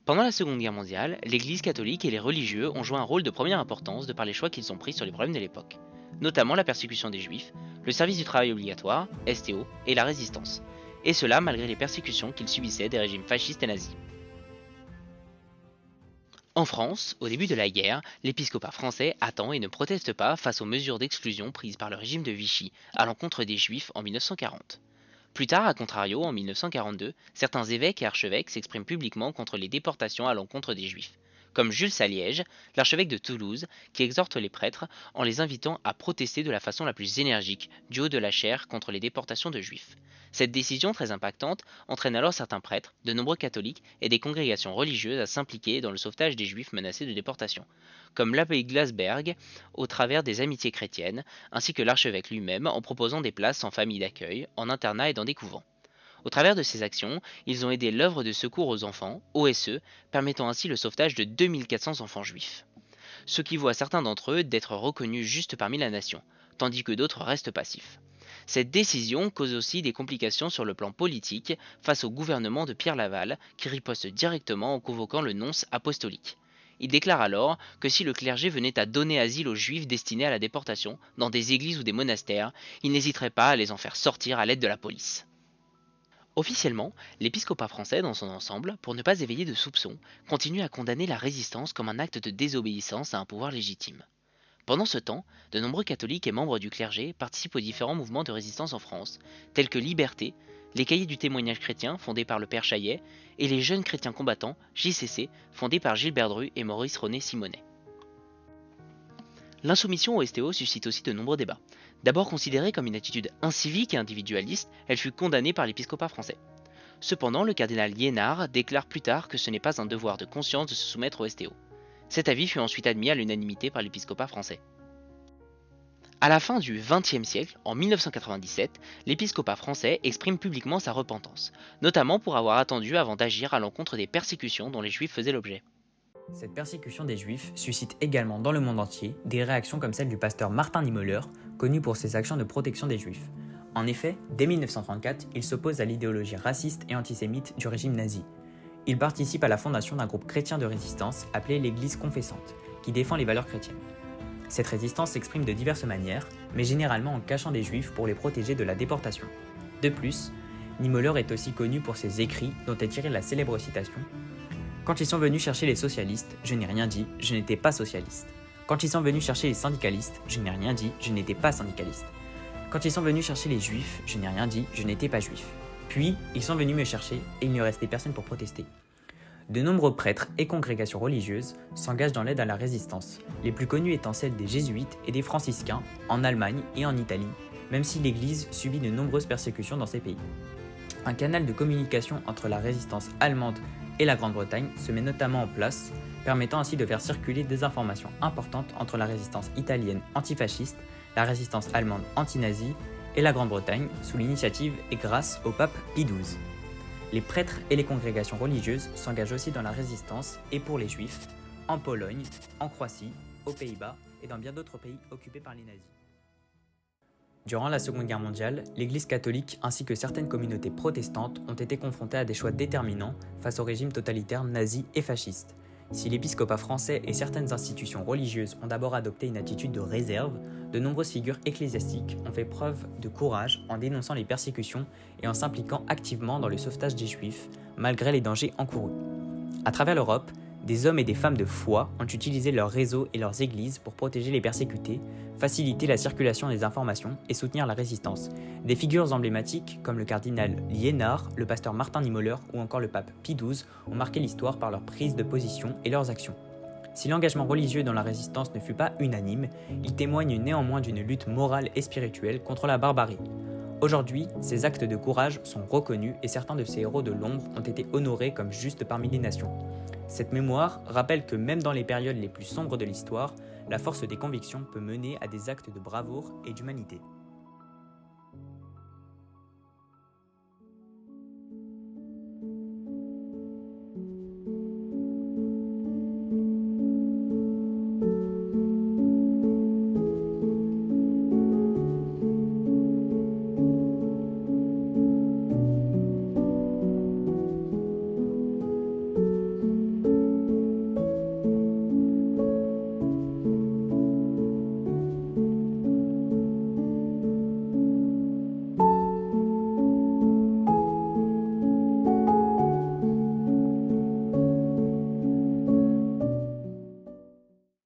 Pendant la Seconde Guerre mondiale, l'Église catholique et les religieux ont joué un rôle de première importance de par les choix qu'ils ont pris sur les problèmes de l'époque, notamment la persécution des Juifs, le service du travail obligatoire, STO, et la résistance. Et cela malgré les persécutions qu'ils subissaient des régimes fascistes et nazis. En France, au début de la guerre, l'épiscopat français attend et ne proteste pas face aux mesures d'exclusion prises par le régime de Vichy à l'encontre des Juifs en 1940. Plus tard, à contrario, en 1942, certains évêques et archevêques s'expriment publiquement contre les déportations à l'encontre des Juifs, comme Jules Saliège, l'archevêque de Toulouse, qui exhorte les prêtres en les invitant à protester de la façon la plus énergique, du haut de la chaire, contre les déportations de Juifs. Cette décision très impactante entraîne alors certains prêtres, de nombreux catholiques et des congrégations religieuses à s'impliquer dans le sauvetage des Juifs menacés de déportation, comme l'abbaye Glasberg au travers des Amitiés chrétiennes, ainsi que l'archevêque lui-même en proposant des places en famille d'accueil, en internat et dans des couvents. Au travers de ces actions, ils ont aidé l'œuvre de secours aux enfants, OSE, permettant ainsi le sauvetage de 2400 enfants juifs. Ce qui voit certains d'entre eux d'être reconnus juste parmi la nation, tandis que d'autres restent passifs. Cette décision cause aussi des complications sur le plan politique face au gouvernement de Pierre Laval, qui riposte directement en convoquant le nonce apostolique. Il déclare alors que si le clergé venait à donner asile aux juifs destinés à la déportation, dans des églises ou des monastères, il n'hésiterait pas à les en faire sortir à l'aide de la police. Officiellement, l'épiscopat français dans son ensemble, pour ne pas éveiller de soupçons, continue à condamner la résistance comme un acte de désobéissance à un pouvoir légitime. Pendant ce temps, de nombreux catholiques et membres du clergé participent aux différents mouvements de résistance en France, tels que Liberté, les Cahiers du témoignage chrétien fondés par le père Chaillet, et les Jeunes chrétiens combattants, JCC, fondés par Gilbert Dru et Maurice René Simonet. L'insoumission au STO suscite aussi de nombreux débats. D'abord considérée comme une attitude incivique et individualiste, elle fut condamnée par l'épiscopat français. Cependant, le cardinal Liénard déclare plus tard que ce n'est pas un devoir de conscience de se soumettre au STO. Cet avis fut ensuite admis à l'unanimité par l'épiscopat français. À la fin du XXe siècle, en 1997, l'épiscopat français exprime publiquement sa repentance, notamment pour avoir attendu avant d'agir à l'encontre des persécutions dont les juifs faisaient l'objet. Cette persécution des Juifs suscite également dans le monde entier des réactions comme celle du pasteur Martin Niemöller, connu pour ses actions de protection des Juifs. En effet, dès 1934, il s'oppose à l'idéologie raciste et antisémite du régime nazi. Il participe à la fondation d'un groupe chrétien de résistance appelé l'Église confessante, qui défend les valeurs chrétiennes. Cette résistance s'exprime de diverses manières, mais généralement en cachant des Juifs pour les protéger de la déportation. De plus, Niemöller est aussi connu pour ses écrits dont est tirée la célèbre citation: quand ils sont venus chercher les socialistes, je n'ai rien dit, je n'étais pas socialiste. Quand ils sont venus chercher les syndicalistes, je n'ai rien dit, je n'étais pas syndicaliste. Quand ils sont venus chercher les juifs, je n'ai rien dit, je n'étais pas juif. Puis, ils sont venus me chercher et il ne restait personne pour protester. De nombreux prêtres et congrégations religieuses s'engagent dans l'aide à la résistance, les plus connus étant celles des jésuites et des franciscains en Allemagne et en Italie, même si l'Église subit de nombreuses persécutions dans ces pays. Un canal de communication entre la résistance allemande et la Grande-Bretagne se met notamment en place, permettant ainsi de faire circuler des informations importantes entre la résistance italienne antifasciste, la résistance allemande anti-nazie et la Grande-Bretagne, sous l'initiative et grâce au pape Pie XII. Les prêtres et les congrégations religieuses s'engagent aussi dans la résistance et pour les juifs, en Pologne, en Croatie, aux Pays-Bas et dans bien d'autres pays occupés par les nazis. Durant la Seconde Guerre mondiale, l'Église catholique ainsi que certaines communautés protestantes ont été confrontées à des choix déterminants face au régime totalitaire nazi et fasciste. Si l'épiscopat français et certaines institutions religieuses ont d'abord adopté une attitude de réserve, de nombreuses figures ecclésiastiques ont fait preuve de courage en dénonçant les persécutions et en s'impliquant activement dans le sauvetage des Juifs, malgré les dangers encourus. À travers l'Europe, des hommes et des femmes de foi ont utilisé leurs réseaux et leurs églises pour protéger les persécutés, faciliter la circulation des informations et soutenir la résistance. Des figures emblématiques comme le cardinal Liénard, le pasteur Martin Niemöller ou encore le pape Pie XII ont marqué l'histoire par leur prise de position et leurs actions. Si l'engagement religieux dans la résistance ne fut pas unanime, il témoigne néanmoins d'une lutte morale et spirituelle contre la barbarie. Aujourd'hui, ces actes de courage sont reconnus et certains de ces héros de l'ombre ont été honorés comme justes parmi les nations. Cette mémoire rappelle que même dans les périodes les plus sombres de l'histoire, la force des convictions peut mener à des actes de bravoure et d'humanité.